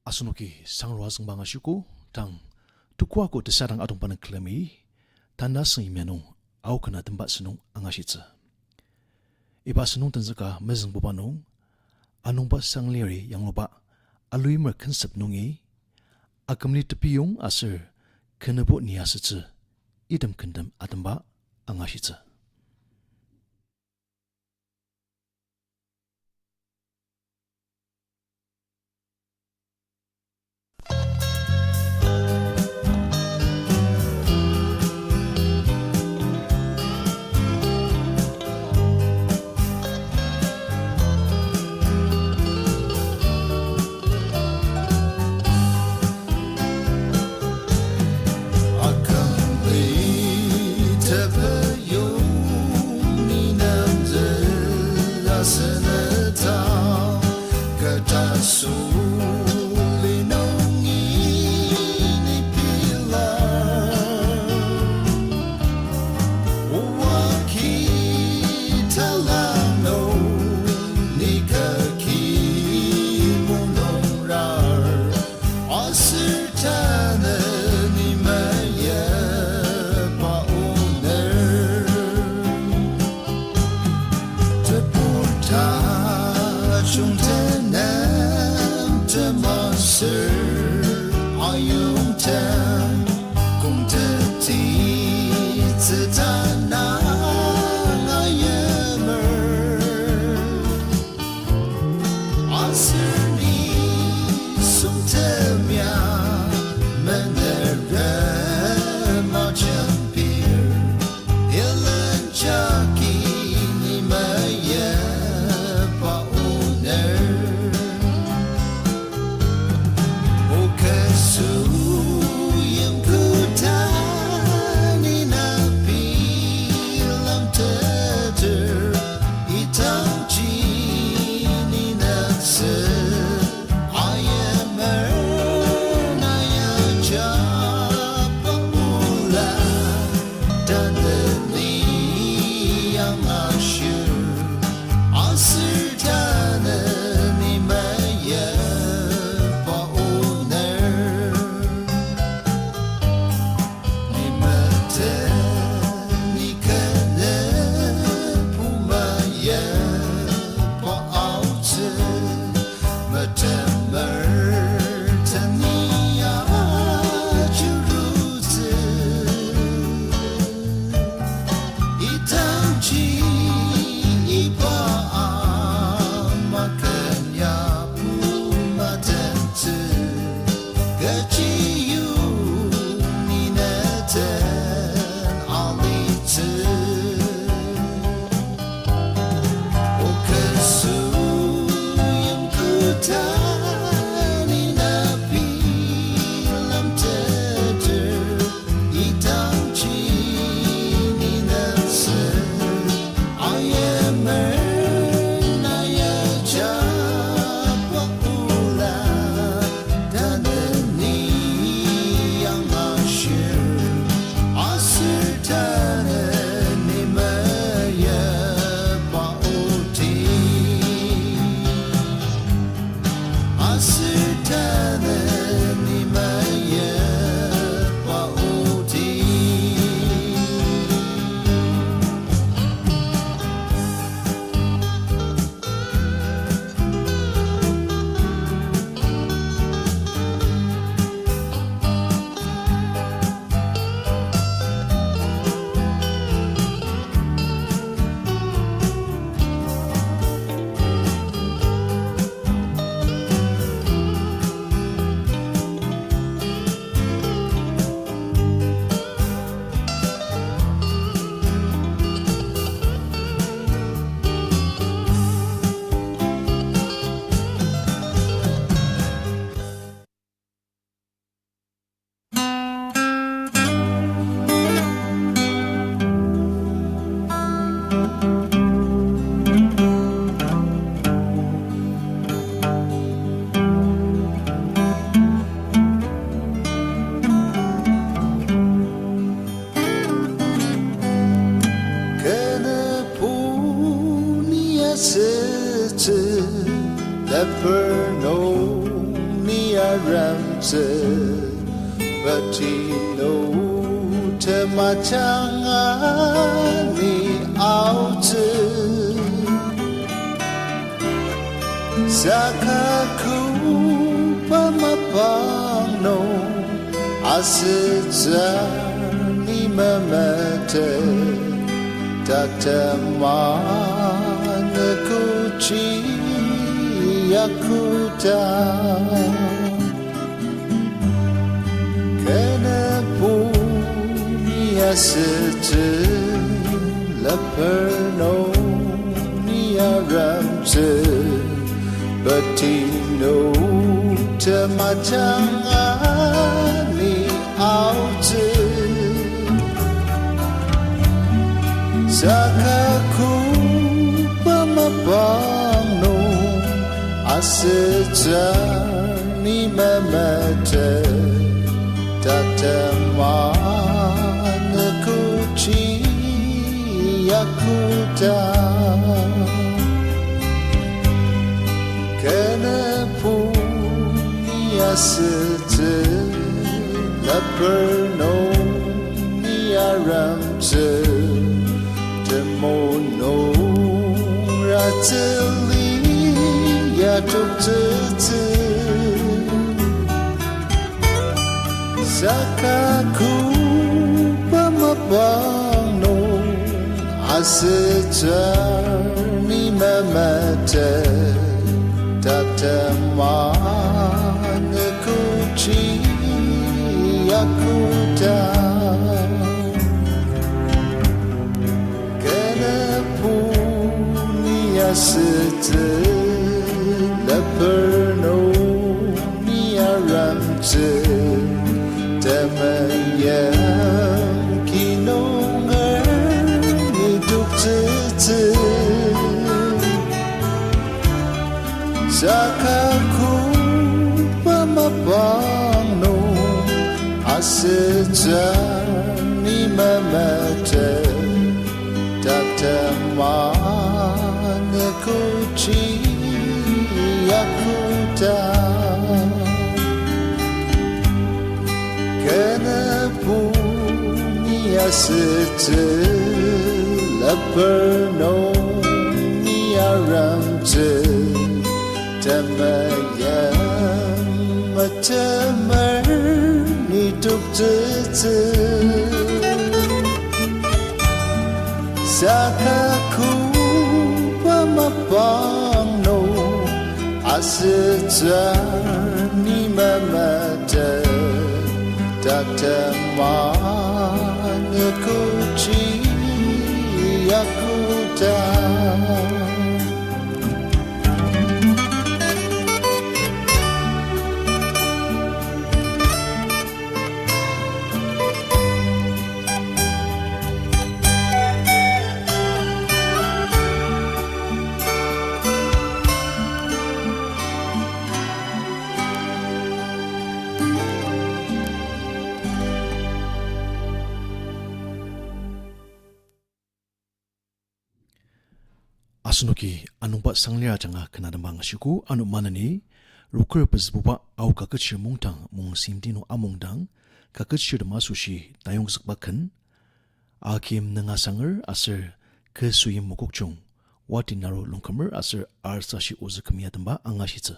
Asunuki sangruazang banga syuku tang tukwa ko desarang atong panagklami tanda sang imyanong au kana tempat senung angasitsa. Iba senung tanzaka mezeng bubanong Anungba Sanglir yang loba Aluyimer konsep nungi Akumli Tepeyong asir Kenu ni asutsu idam kendam atamba angasitsa. niaramse batino temachanga ni auze sakaku pamapano asutsu ni mamate tatamana kuchi yakuta Kenu ni asutsu laperno ni aramse batino temachanga ni auze sakaku pamapano asutsu ni mamate tatamana kuchi yakuta Kenu ni asutsu laperno ni aramse demono ratili yatukutsu sakaku pamapano asutsu ni mamate tatamana kuchi yakuta Kenu ni asutsu laperno ni aramse temayam kinongar ni duktutsu sakaku pamapano asutsu ni mamate tatamana kuchi yakuta Kenu ni asutsu laperno ni aramse temayam matamar ni duktutsu sakaku pamapano asutsu ni mamate tatamana kuchi yakuta Asunuki Anungba Sanglir janga kenadambang shiku anu manani rukur Buba au kakechir mungtang Mongsenyimti no amungdang kakechir masushi tayong sakbakan akim nang Asanger asir ke Soyim Mokokchung wati naro longkamer asir arsashi uzakamiatamba angashitsa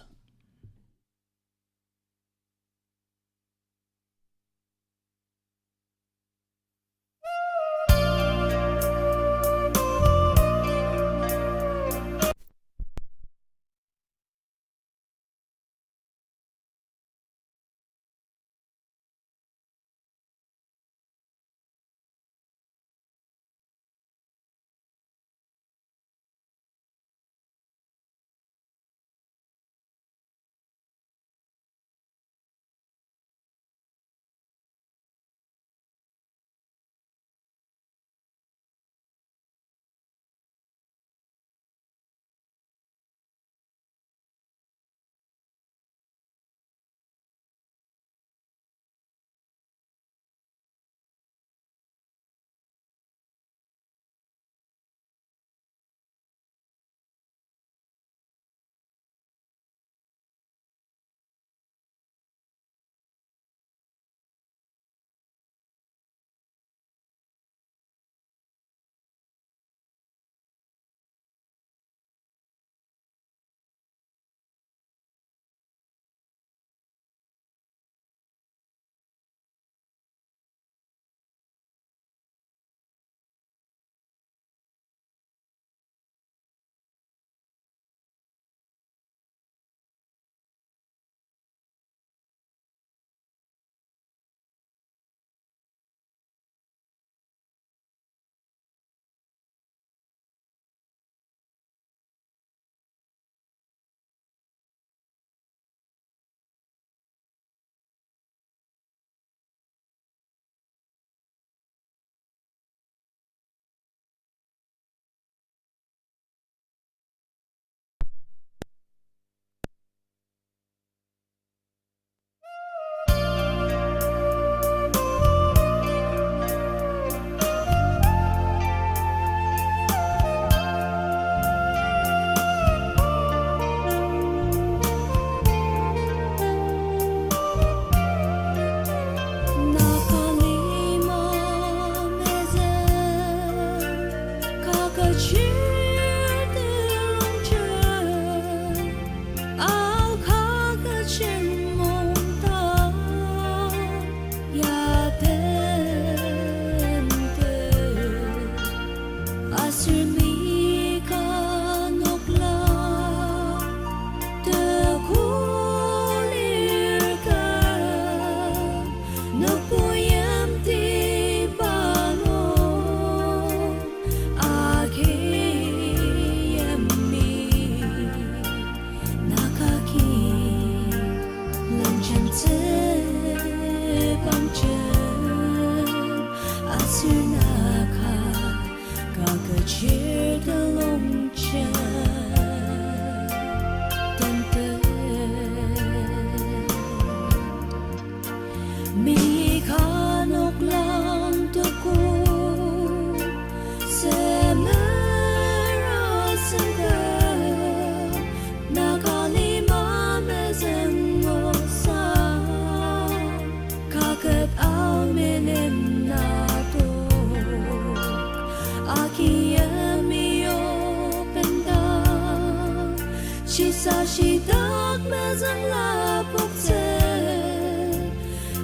She saw she dark mezang la bukse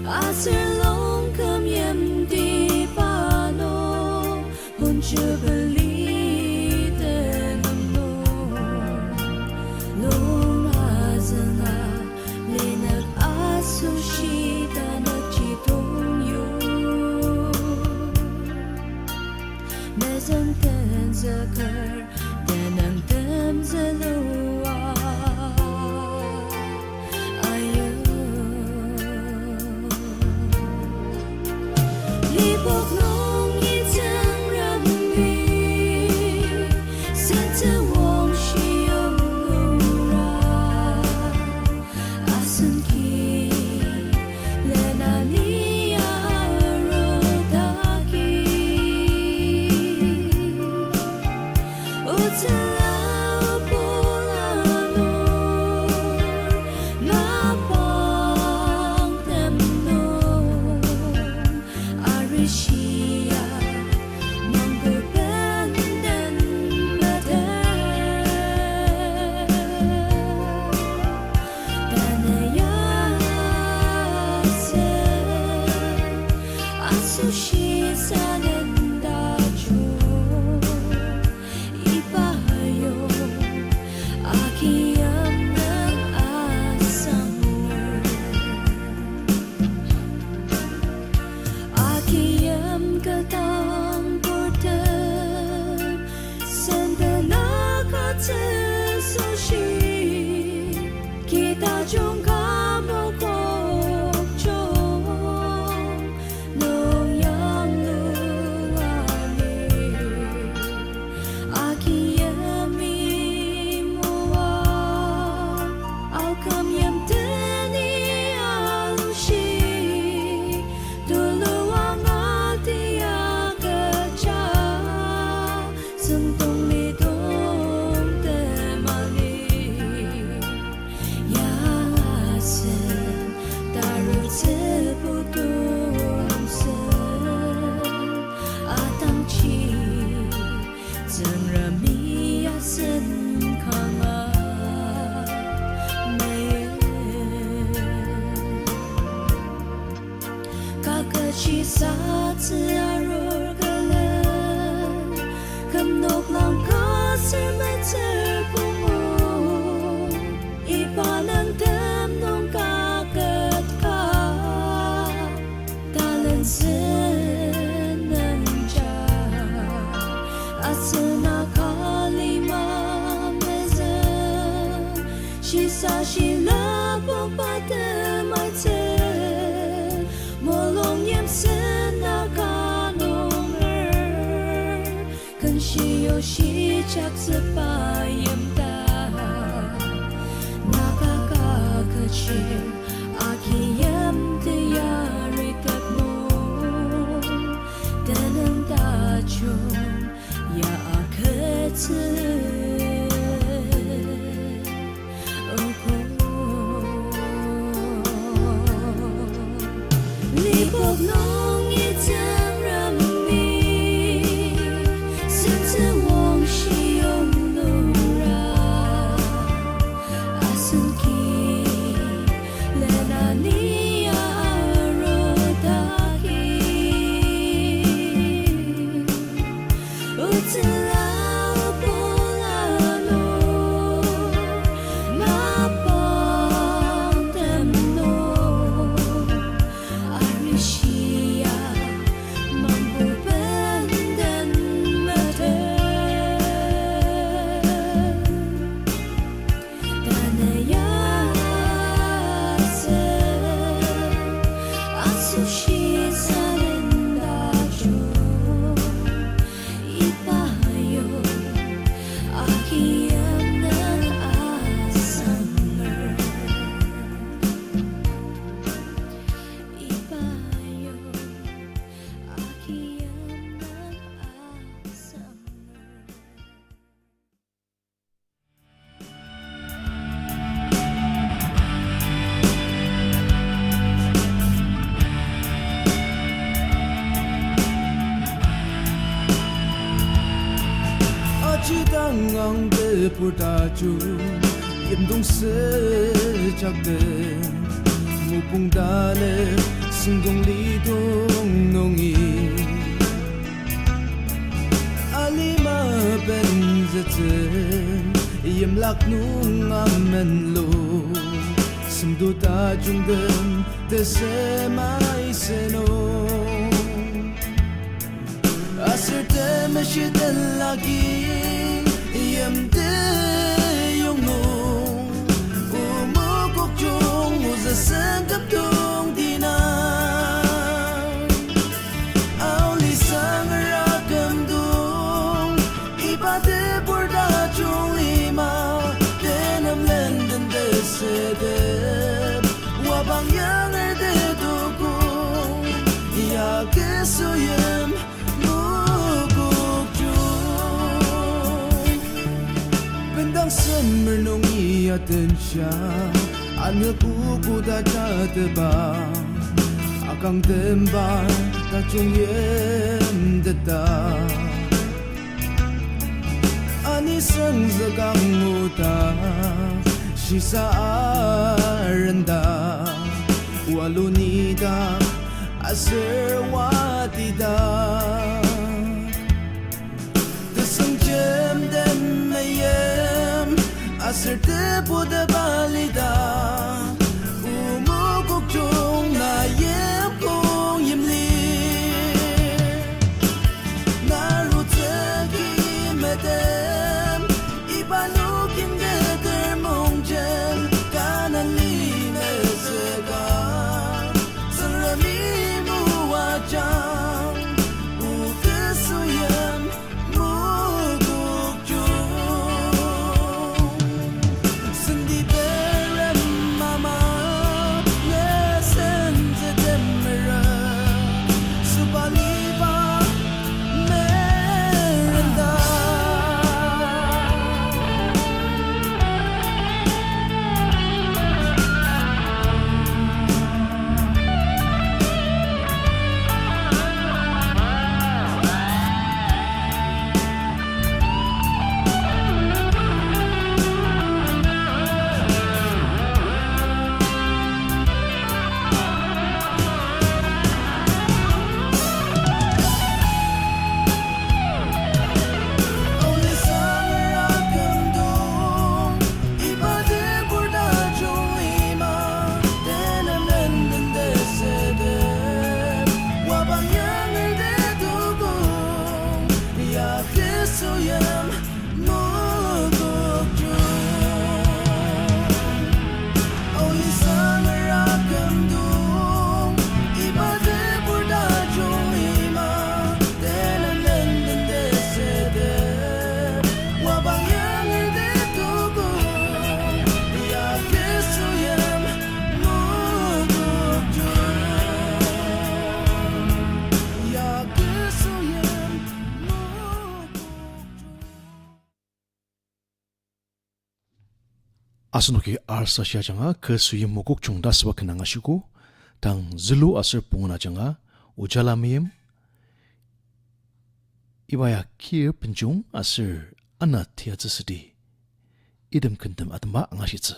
Asir long kam yem di pano Hun jubali de no Long azanga Lenak asu shi danak jitong yu Mezang ten zakar Danang tem zalua Ayo Libok nung itang rambi Santa wong shiyong lura Asan ki Lena niya rodaki Utalaw pulanor Mapang temnong Arishiya Manggubandan mater Danayasan Asushi sanendachung Ipahayong Akiyam ng Asanger Akiyam katang portal Sandanakate sushi Kita chung kamokokchung Nung yang luwali Akiyami muwa Aukam yam teni alushi Duluang atiya kecha Sentong lidong temali Yasen Taru seputung sen Atang chi Zeng rami yasen kanga meim Kakachi sa zi arur galen Kam nok lang kasir mai zer bungo Iba ng dem nung kagat ka Talan sen ng jar Asana kalima mezem She saw she labong patemay tel Molong yem sen nakanong Kan she yo she chak sepayem ta Nakakakachir Akiyam tiyari katmong Danang dachong Ya akatsi Libok nung itang rambi Santa wong shiyong lura Asan ki Lena niya rodaki Utalaw pulanor Mapang temnong Arishiya Manggubandan mater Danayasan Asushi sanendachung Ipahayong Akiyam ng Asanger Ipahayong Akiyam ng Asanger Achitangang de putaju Yemdong sejakden Mupung dale Singdong lidong nongi Alima benzetzen Yemlak nung amen lo Simdo ta jungden Desemai seno Asir temeshiden lagi Yemde yung nung Mokokchung Uza sengkap dong dinang Auli Sanger akam dong Iba de borda chung lima Denam lenden de sedep Wabang yang de dukung Ya ke soyim Summer nung iatan siya Anak upo da teba Akang tembar da chung yem deta Anisang zagang uta Shisa aranda Walunida Aser watida Desang jem dem mayem Asir tepo de balida Mokokchung na yem kong yemli Narutegi medem Ibanukin geder mongjen Kanan li mesega Sarami muwajang Ukesuyem Asanoki arsa siya janga ke Soyim Mokokchung da swa kenanga shiku tang Zulu asir punguna janga Ojalai meim Iba Kiyir Benjung asir Ana Tiatsu Sudi idem kentem atma angashitsu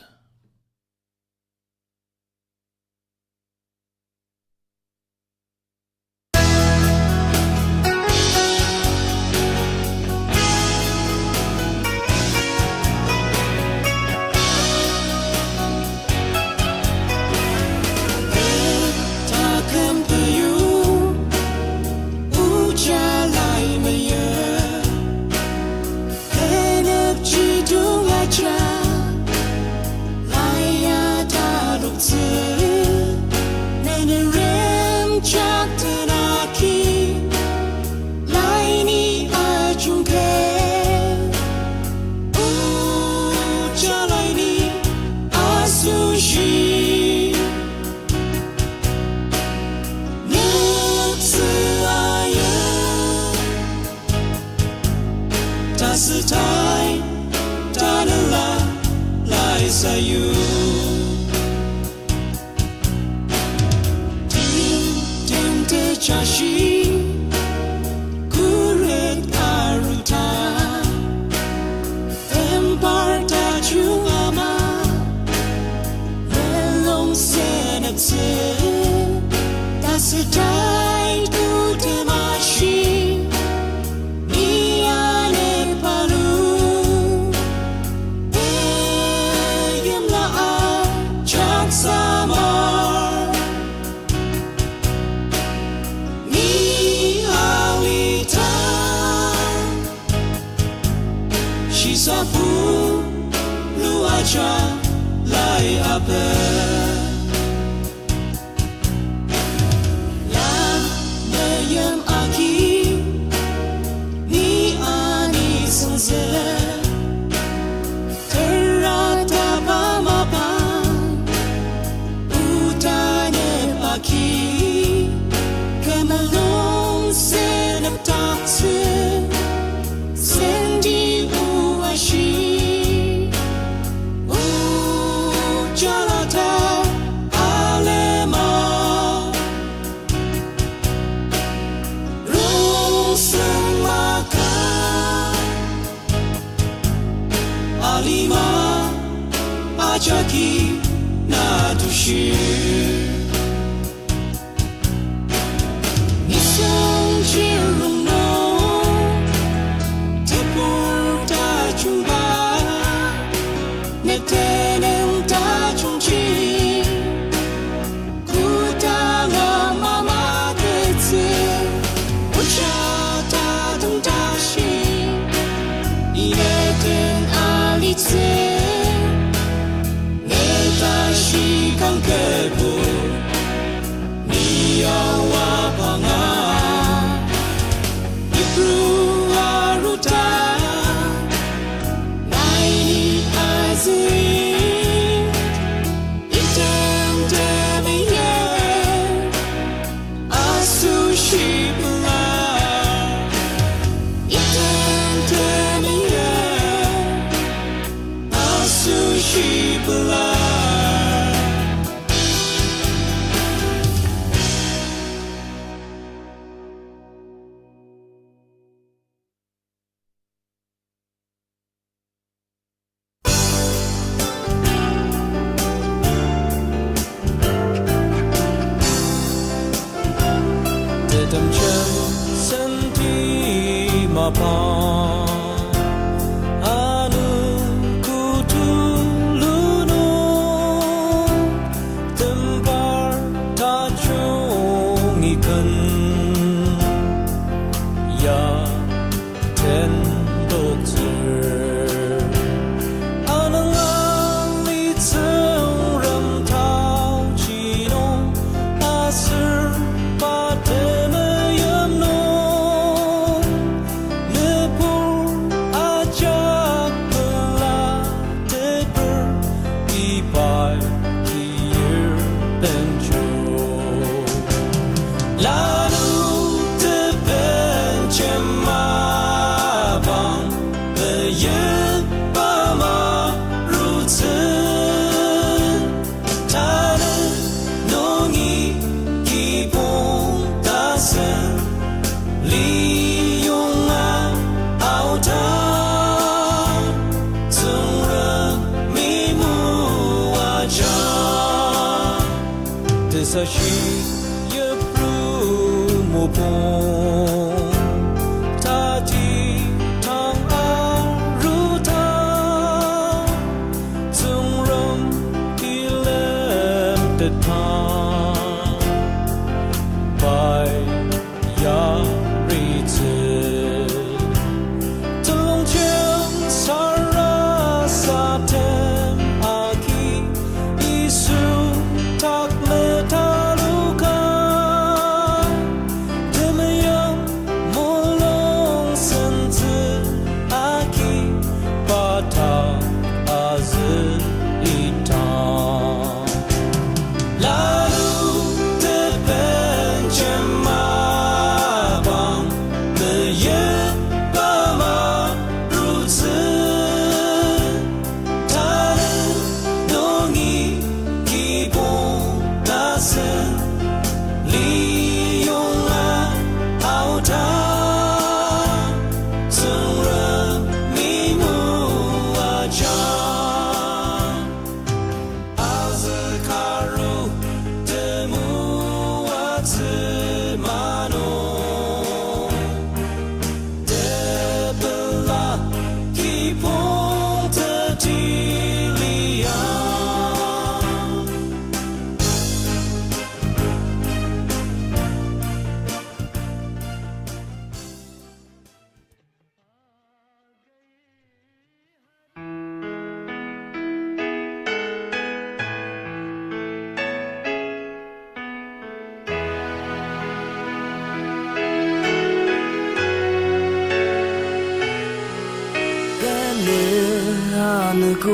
Embarta chungama sapu luacha lai ape la meim aki ni ani sunse terata pamapa utane paki kemalong senaptaksi sendi uashi Ojalai alema rung semaka alima ajaki na dushi nisong jirung no tepur ta jumpa netenem ta jungji kutanga mama ketsi ucha ta dung ta shi ineten alitse neta shi kang kebu niyawa panga Ibru aruta naini azui item demiye asushi bula item demiye asushi bula Dedam chen senti mapa anu kutu luno tembar tajung ikan ya ten dokter anang ali tseng ram tao chino asir pademeyam no nepur ajak belateper Iba Kiyir Benjung lalu tebencem abang beyet bama rutsen tanah nongi kipung tasen liyunga auta zungren mimu aja desashi yepru mopong tati tang aruta zungren ilem tetang bai ya ritze tolong chen sarasatem aki isu tak metaluka demeyam molong senze aki bata azil itang la 故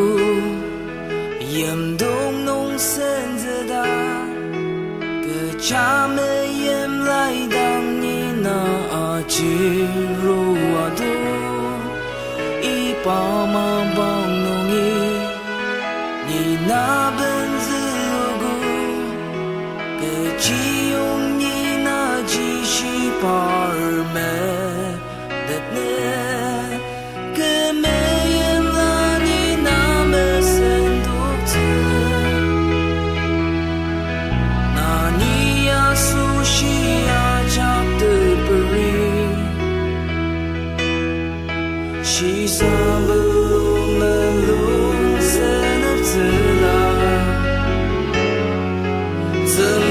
严冬农生着的个家没严来当你那吉如啊都一把马帮农你那本子故个吉用你那吉西巴尔梅的呢个没严了你那么深独自那你呀苏西呀家的不离西沙不路门路深的自拉怎